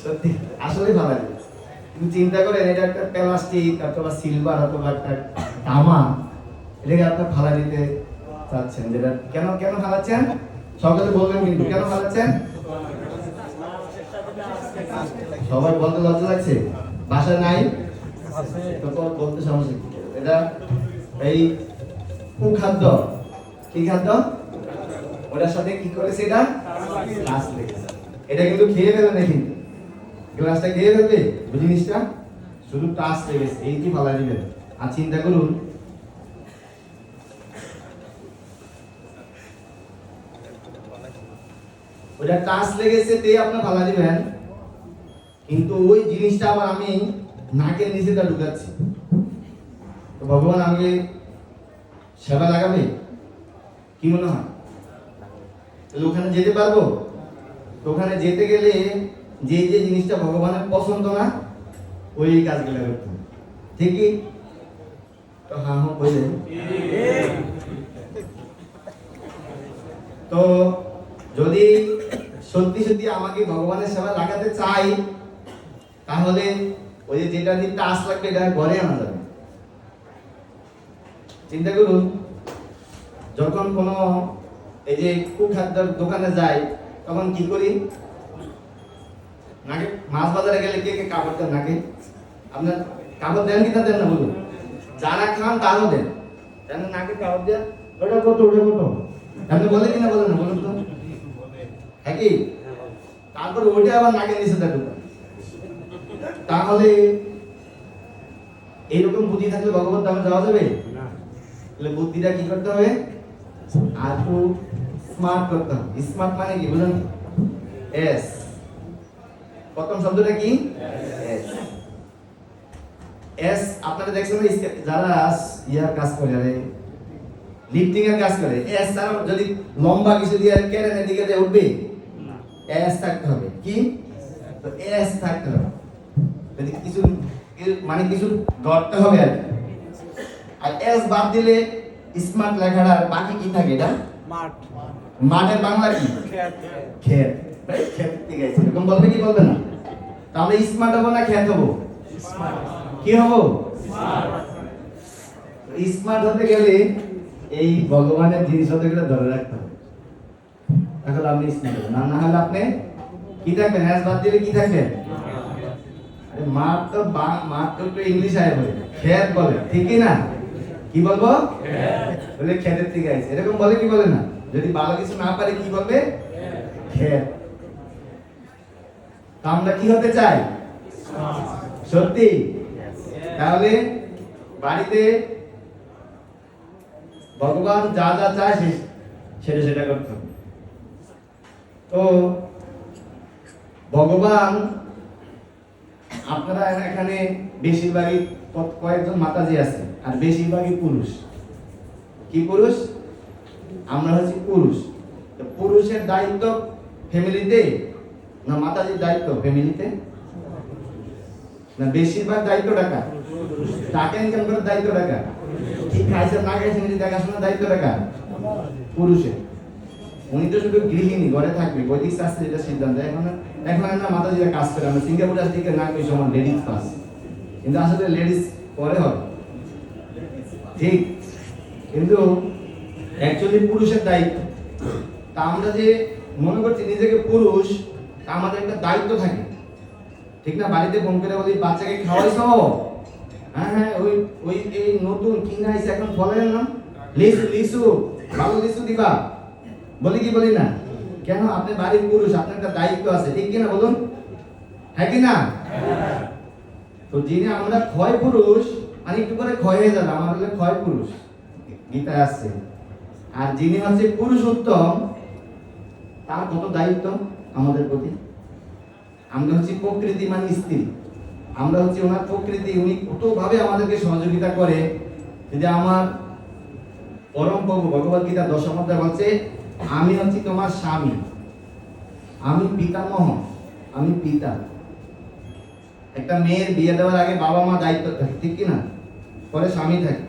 সত্যি আসলে ভালো লাগে। তুমি চিন্তা করেন, এটা একটা প্লাস্টিক অথবা সিলভার অথবা একটা তামা, এটাকে আপনার ফালা দিতে চাচ্ছেন, যেটা কেন কেন ফালাচ্ছেন সকালে বলবেন, কিন্তু কেন ফালাচ্ছেন সবাই বলতে লজ্জা লাগছে, বাসায় নাই তো বলতে সমস্যা কি? এটা এই কুখাদ্য, কি খাদ্য, ওটার সাথে কি করেছে, এটা গাছ লেগেছে। এটা কিন্তু খেয়ে ফেলে না, কিন্তু গ্লাসটা খেয়ে ফেলবে জিনিসটা, শুধু টাচ লেগেছে, এই কি ফালা দিবেন। আর চিন্তা করুন, ওটা টাচ লেগেছে তে আপনি ফালা দিবেন, কিন্তু ওই জিনিসটা আবার আমি নাকের নিচেটা ঢুকাচ্ছি, তো ভগবান আমাকে সেবা লাগাবে কি মনে হয়? তাহলে ওখানে যেতে পারবো? তো ওখানে যেতে গেলে যে যে জিনিসটা ভগবানের পছন্দ না, ওই কাজগুলো করতে হবে, ঠিকই তো? হ্যাঁ হ্যাঁ বললেন। তো যদি সত্যি সত্যি আমাকে ভগবানের সেবা লাগাতে চাই, তাহলে ওই যে যেটা দিকটা আশ লাগবে এটা ঘরে আনা যাবে। চিন্তা করুন, যখন কোনো এই যে কুখাদ্যের দোকানে যাই, তখন কি করি? নাকি মাছ বাজারে গেলে কে কে কাপড় দেন নাকি? আপনার কাপড় দেন কি না দেন না বলুন? যারা খান তারও দেন, জানেন নাকি কাপড় দেন, ওটা কত ওটা কত, আপনি বলেন কিনা বলেন না বলুন তো, হ্যাঁ কি? তারপর ওইটা আবার নাকের নিচে থাকবে। তাহলে এইরকম বুদ্ধি থাকলে ভগবত ধামে যাওয়া যাবে না। তাহলে বুদ্ধিটা কি করতে হবে? আর একটু স্মার্ট করতে হবে। স্মার্ট মানে কি বুঝলেন? এস, প্রথম শব্দটা কি? এস। এস আপনারা দেখছেন না, যারা ইয়ার কাজ করে, আরে লিফটিং এর কাজ করে, এস তারা যদি লম্বা কিছু দিয়ে ক্যারেনের দিকে দিয়ে উঠবে, এস থাকতে হবে। কি? তো এস থাকতে হবে, যদি কিছু মানে কিছু ধরতে হবে আর কি। আর এস বাদ দিলে স্মার্ট লেখাটা আর বাকি কি থাকে? এটা মাঠ। মাঠের বাংলা কি? ক্ষেত। ক্ষেত, ক্ষেত ঠিক আছে, এরকম বলবে কি বলবে না? তাহলে স্মার্ট হবো না ক্ষেত হবো? স্মার্ট। কি হবো? স্মার্ট। স্মার্ট হতে গেলে এই ভগবানের জিনিস হতে গেলে ধরে রাখতে হবে, তাহলে আপনি স্মার্ট হবেন। না হলে আপনি কি থাকবেন? এস বাদ দিলে কি থাকবেন? মাঠ তো মাঠ তো ইংলিশ আয় বলে, ক্ষেত বলে, ঠিকই না? কি বলবো? বলে ক্ষেতের থেকে আইছে, এরকম বলে কি বলে না? যদি ভালো কিছু না পারে কি বলবে? ক্ষেত। তো আমরা কি হতে চাই? সত্যি? তাহলে বাড়িতে ভগবান যা যা চায় সেটা সেটা করতে হবে। তো ভগবান, আপনারা এখানে বেশিরভাগই কয়েকজন মাতাজি আছে, আর বেশিরভাগই পুরুষ। কি পুরুষ? আমরা হচ্ছি পুরুষ। তো পুরুষের দায়িত্ব ফ্যামিলিতে না মাতাজির দায়িত্ব ফ্যামিলিতে? না বেশিরভাগ দায়িত্ব টাকা টাকা ইনকাম করার দায়িত্ব টাকা, কি খাইছে না খাইছে নিজে দেখাশোনার দায়িত্ব টাকা পুরুষের। উনি তো শুধু গৃহিণী, ঘরে থাকবে, বৈদিক শাস্ত্রে যেটা সিদ্ধান্ত। এখন না মাতাজিরা কাজ করে, আমরা সিঙ্গাপুর আসলে না কই সমান লেডিস ফার্স্ট, কিন্তু আসলে লেডিস পরে হবে, ঠিক? কিন্তু অ্যাকচুয়ালি পুরুষের দায়িত্ব। তা আমরা যে মনে করছি নিজেকে পুরুষ, তা আমাদের একটা দায়িত্ব থাকে, ঠিক না? বাড়িতে ফোন করে বলি বাচ্চাকে খাওয়াইছো? হ্যাঁ হ্যাঁ, ওই ওই এই নতুন কিনা আইছে এখন ফলের নাম লিচু, লিচু ভালো লিচু দিবা, বলি কি বলি না? কেন? আপনি বাড়ির পুরুষ, আপনার একটা দায়িত্ব আছে, ঠিক কিনা বলুন? হ্যাঁ কি না? তো যিনি আমরা ক্ষয় পুরুষ, মানে একটু করে ক্ষয় হয়ে যাবে, আমার হলে ক্ষয় পুরুষ, গীতায় আসছে। আর যিনি হচ্ছে পুরুষোত্তম, তার কত দায়িত্ব আমাদের প্রতি। আমরা হচ্ছে প্রকৃতি মানে স্ত্রী, আমরা হচ্ছে ওনার প্রকৃতি। উনি কতভাবে আমাদেরকে সহযোগিতা করে। যদি আমার পরম প্রভু ভগবত গীতা 10 অধ্যায় বলছে, আমি হচ্ছি তোমার স্বামী, আমি পিতামহ, আমি পিতা। একটা মেয়ের বিয়ে দেওয়ার আগে বাবা মা দায়িত্ব থাকে, ঠিক কিনা? পরে স্বামী থাকে,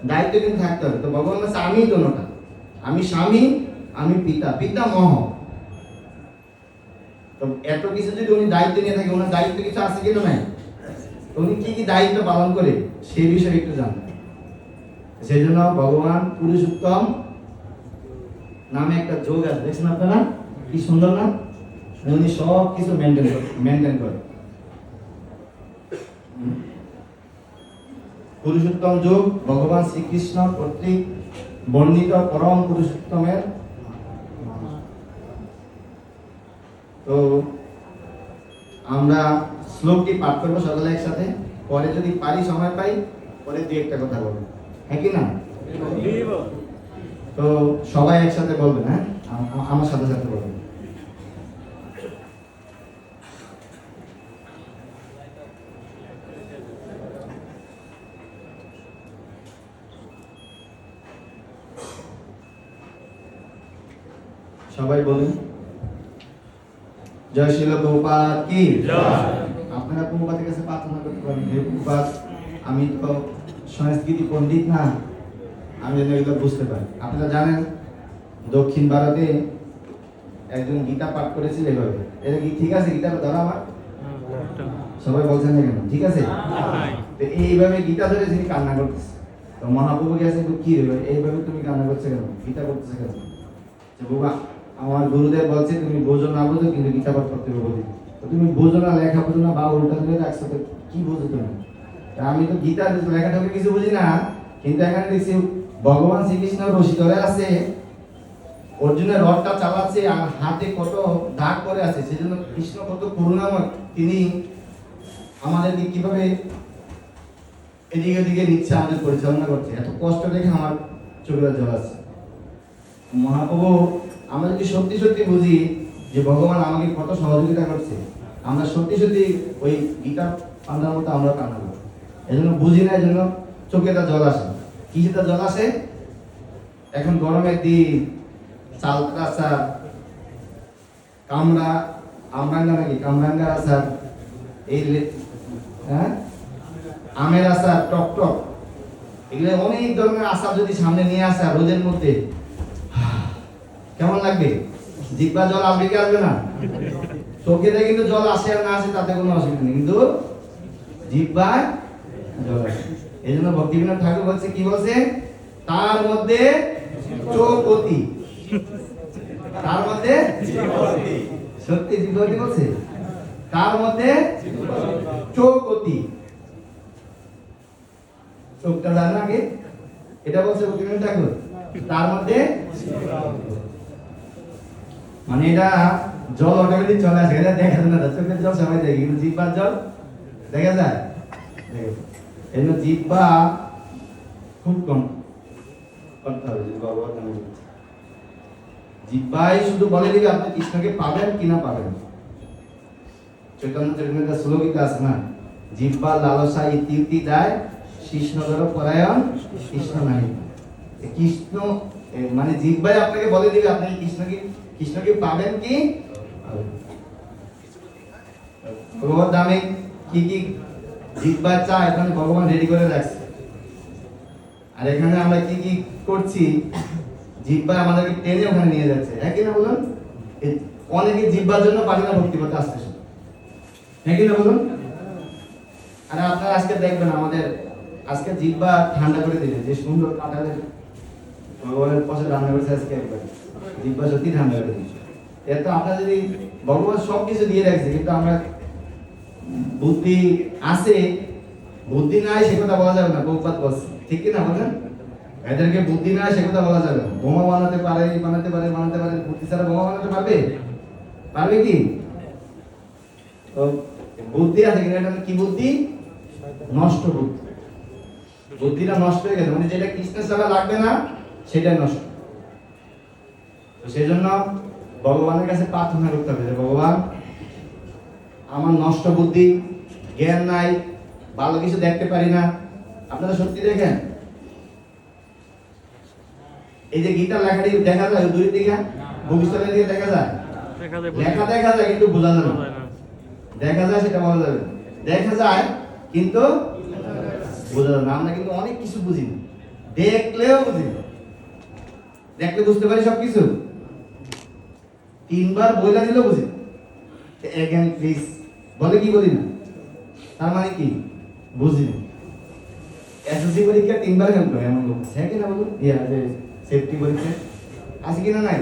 দায়িত্ব কিন্তু থাকতে হবে। তো ভগবান বলছে আমি দোনোটা, আমি স্বামী, আমি পিতা, পিতামহ। তো এত কিছু যদি উনি দায়িত্ব নিয়ে থাকে, ওনার দায়িত্ব কিছু আছে কিনা নাই, উনি কি কি দায়িত্ব পালন করে সেই বিষয়ে একটু জানবেন। সেই জন্য ভগবান পুরুষোত্তম নামে একটা যোগ আছে, দেখছেন আপনারা কি সুন্দর না? উনি সব কিছু মেনটেন করে। পুরুষোত্তম যোগ ভগবান শ্রীকৃষ্ণ কর্তৃক বর্ণিত পরম পুরুষোত্তমের। তো আমরা শ্লোকটি পাঠ করবো সকলে একসাথে, পরে যদি পারি সময় পাই পরে দুই একটা কথা বলবো, হ্যাঁ কি না? তো সবাই একসাথে বলবেন, হ্যাঁ আমার সাথে সাথে বলবেন। সবাই বলেন জয় শিল প্রভুপাদ কি জয়। আপনারা প্রভুপাদের কাছে প্রার্থনা করতে পারেন, হে প্রভুপাদ আমি তো সংস্কৃতি পণ্ডিত না, আমি যেন এগুলো বুঝতে পারি। আপনারা জানেন দক্ষিণ ভারতে একজন গীতা পাঠ করেছিল এভাবে, এটা কি ঠিক আছে? গীতা ধরো আমার সবাই বলছেন না কেন? ঠিক আছে? তো এইভাবে গীতা ধরে যিনি কান্না করতেছে, তো মহাপ্রভু গেছে কি রে এইভাবে তুমি কান্না করছো কেন, গীতা করতেছে কেন? বাবা আমার গুরুদেব বলছে তুমি বোঝো না বোঝো কিন্তু গীতা পাঠ করতে হবে বলি, তো তুমি বোঝো না লেখা বোঝো না বা উল্টা ধরে রাখছো, তো কি বোঝো তুমি? আমি তো গীতা লেখাটাকে কিছু বুঝি না, কিন্তু এখানে দেখছি ভগবান শ্রীকৃষ্ণ রশি ধরে আছে, অর্জুনের রথটা চালাচ্ছে আর হাতে কত দাগ করে আছে, সেজন্য কৃষ্ণ কত করুণাময়, তিনি আমাদেরকে কিভাবে এদিকে ওদিকে নিচ্ছে, আমাদের পরিচালনা করছে, এত কষ্ট দেখে আমার চোখের জল আছে। মহাপ্রভু আমরা যদি সত্যি সত্যি বুঝি যে ভগবান আমাকে কত সহযোগিতা করছে, আমরা সত্যি সত্যি ওই গীতা পান্ডার মতো আমরা কান্না করব। এই জন্য বুঝি না, এই জন্য চোখে তার জল আসে। কিসে তার জল আসে? এখন গরমের দিন চালতা আচার, আমরাঙ্গা নাকি কামরাঙ্গার আচার, এই হ্যাঁ আমের আচার, টক টক, এগুলো অনেক ধরনের আচার যদি সামনে নিয়ে আসে রোদের মধ্যে, কেমন লাগবে? জিহ্বা জল আসবে কি আসবে না? চোখে দিয়ে কিন্তু জল আসে আর না আসে তাতে কোনো অসুবিধা নেই, কিন্তু জিহ্বায় জল আসে। এই জন্য ভক্তিবিনোদ ঠাকুর বলছে, কি বলছে? তার মধ্যে চৌপতি, তার মধ্যে সত্যি জীবতী বলছে, তার মধ্যে চৌপতি, চোখটা জানো আগে, এটা বলছে ভক্তিবিনোদ ঠাকুর, তার মধ্যে মানে এটা জল অটোমেটিক চলে আসে, এটা দেখা যায় না, চোখের জল সবাই দেখে কিন্তু জিহ্বার জল দেখা যায়। এই জন্য জিহ্বা খুব কম করতে হবে, জিহ্বাই শুধু বলে দিবে আপনি কৃষ্ণকে পাবেন কিনা পাবেন। চৈতন্য চরিতামৃতে শ্লোকিত আছে না, জিহ্বা লালসা ইতি দেয় কৃষ্ণধর পরায়ণ কৃষ্ণ নাই। কৃষ্ণ মানে জিহ্বাই আপনাকে বলে দিবে আপনি কৃষ্ণকে পাবেন কি ভগবত দামে কি কি জিহ্বা চায় এখন ভগবান রেডি করে রাখছে। আর এখানে আমরা কি কি করছি, জিহ্বা আমাদেরকে টেনে ওখানে নিয়ে যাচ্ছে, হ্যাঁ কিনা বলুন? অনেকে জিহ্বার জন্য পারি না ভক্তি করতে আসতেছে, হ্যাঁ কিনা বলুন? আর আপনারা আজকে দেখবেন আমাদের আজকে জিহ্বা ঠান্ডা করে দিলে, যে সুন্দর কাঁঠালের ভগবানের পাশে রান্না করেছে আজকে একবার, জিহ্বা সত্যি ঠান্ডা করে দিচ্ছে। এর তো আপনারা যদি ভগবান সব কিছু দিয়ে রাখছে, কিন্তু আমরা বুদ্ধি আছে বুদ্ধি নাই সে কথা বলা যাবে না, বহুপাত বলছে, ঠিক কিনা বলেন? এদেরকে বুদ্ধি নাই সে কথা বলা যাবে না। বোমা বানাতে পারে, বুদ্ধি ছাড়া বোমা বানাতে পারবে? পারবে কি? তো বুদ্ধি আছে কিন্তু এটা কি বুদ্ধি? নষ্ট বুদ্ধি। বুদ্ধিটা নষ্ট হয়ে গেছে, মানে যেটা কৃষ্ণের সেবা লাগবে না সেটা নষ্ট। তো সেই জন্য ভগবানের কাছে প্রার্থনা করতে হবে যে ভগবান আমার নষ্ট বুদ্ধি, জ্ঞান নাই, ভালো কিছু দেখতে পারি না। আপনারা সত্যি দেখেন এই যে গীতা লেখাটি দেখা যায় দূরের দিকে, ভবিষ্যতের দিকে দেখা যায়, লেখা দেখা যায় কিন্তু বোঝা যায় না। দেখা যায় সেটা বলা যাবে, দেখা যায় কিন্তু বোঝা যাবে না। আমরা কিন্তু অনেক কিছু বুঝি না, দেখলেও বুঝি না। দেখলে বুঝতে পারি সবকিছু, তিনবার বইলা দিলেও বুঝি, এগেন প্লিজ বলে কি বলি না, তার মানে কি বুঝিনি। এসএসসি পরীক্ষা 3বার ফেল করে এমন লোক আছে কিনা বলুন, সেফটি পরীক্ষা আছে কিনা নাই?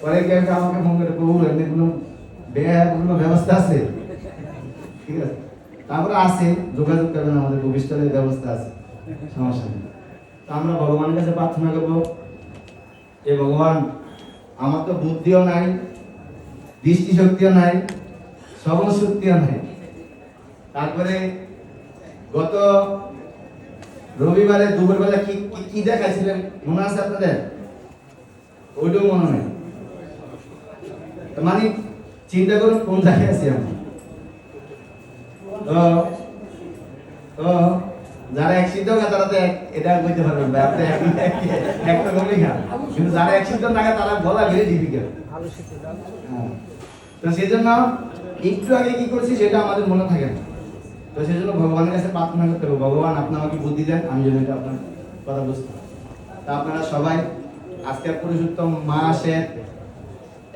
পরে কি আমাকে ফোন করে প্রভু এমনি কোনো কোনো ব্যবস্থা আছে? ঠিক আছে, তারপরে আছে, যোগাযোগ করবেন, আমাদের ভবিষ্যতের ব্যবস্থা আছে, সমস্যা নেই। তো আমরা ভগবানের কাছে প্রার্থনা করবো, এ ভগবান আমার তো বুদ্ধিও নাই, দৃষ্টিশক্তিও নাই, শ্রবণ শক্তিও নাই। তারপরে গত রবিবারে দুপুরবেলা কি কি দেখাইছিলেন মনে আছে আপনাদের? ওইটাও মনে নাই। মানে চিন্তা করুন কোন জায়গায় আছি আমরা। তো তো যারা এক সিদ্ধ না তারা তো এটা বলতে পারবেন ভাই, আপনি একটা গলি খান, কিন্তু যারা এক সিদ্ধ না তারা বলা ভেরি ডিফিকাল্ট। তো সেই জন্য একটু আগে কি করছি সেটা আমাদের মনে থাকে না। তো সেই জন্য ভগবানের কাছে প্রার্থনা করতে হবে, ভগবান আপনি আমাকে বুদ্ধি দেন, আমি যেন এটা আপনার কথা বুঝতে পারি। তা আপনারা সবাই আজকে পুরুষোত্তম মাসের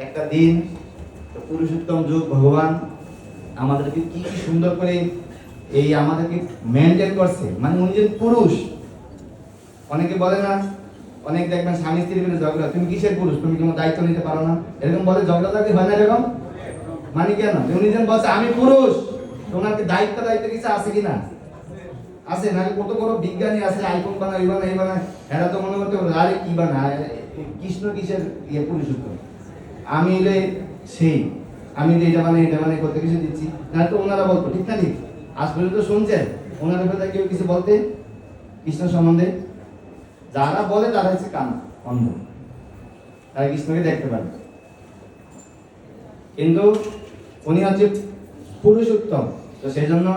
একটা দিন, পুরুষোত্তম যুগ, ভগবান আমাদেরকে কি সুন্দর করে এই আমাদেরকে মেনটেন করছে, মানে উনি যে পুরুষ। অনেকে বলে না, অনেক দেখবেন স্বামী স্ত্রীর ভিতরে ঝগড়া, তুমি কিসের পুরুষ, তুমি কোনো দায়িত্ব নিতে পারো না, এরকম বলে ঝগড়া লাগবে, হয় না এরকম? মানে কেন? উনি যেন বলছে আমি পুরুষ, তোমার কি দায়িত্ব কিছু আছে কিনা? আছে না? কত বড় বিজ্ঞানী আছে, আইফোন বানায়, এই বানায়, এরা তো মনে করতে পারে আরে কি বানায়, কৃষ্ণ কিসের পুরুষোত্তম, আমি সেই, আমি এটা মানে কত কিছু দিচ্ছি না। তো ওনারা বলতো, ঠিক না? ঠিক আজ পর্যন্ত শুনছেন ওনাদের কথা কেউ কিছু বলতে কৃষ্ণ সম্বন্ধে? যারা বলে তারা হচ্ছে কান অন্ধ, তারা কৃষ্ণকে দেখতে পারে। কিন্তু উনি হচ্ছে পুরুষোত্তম। তো সেই জন্য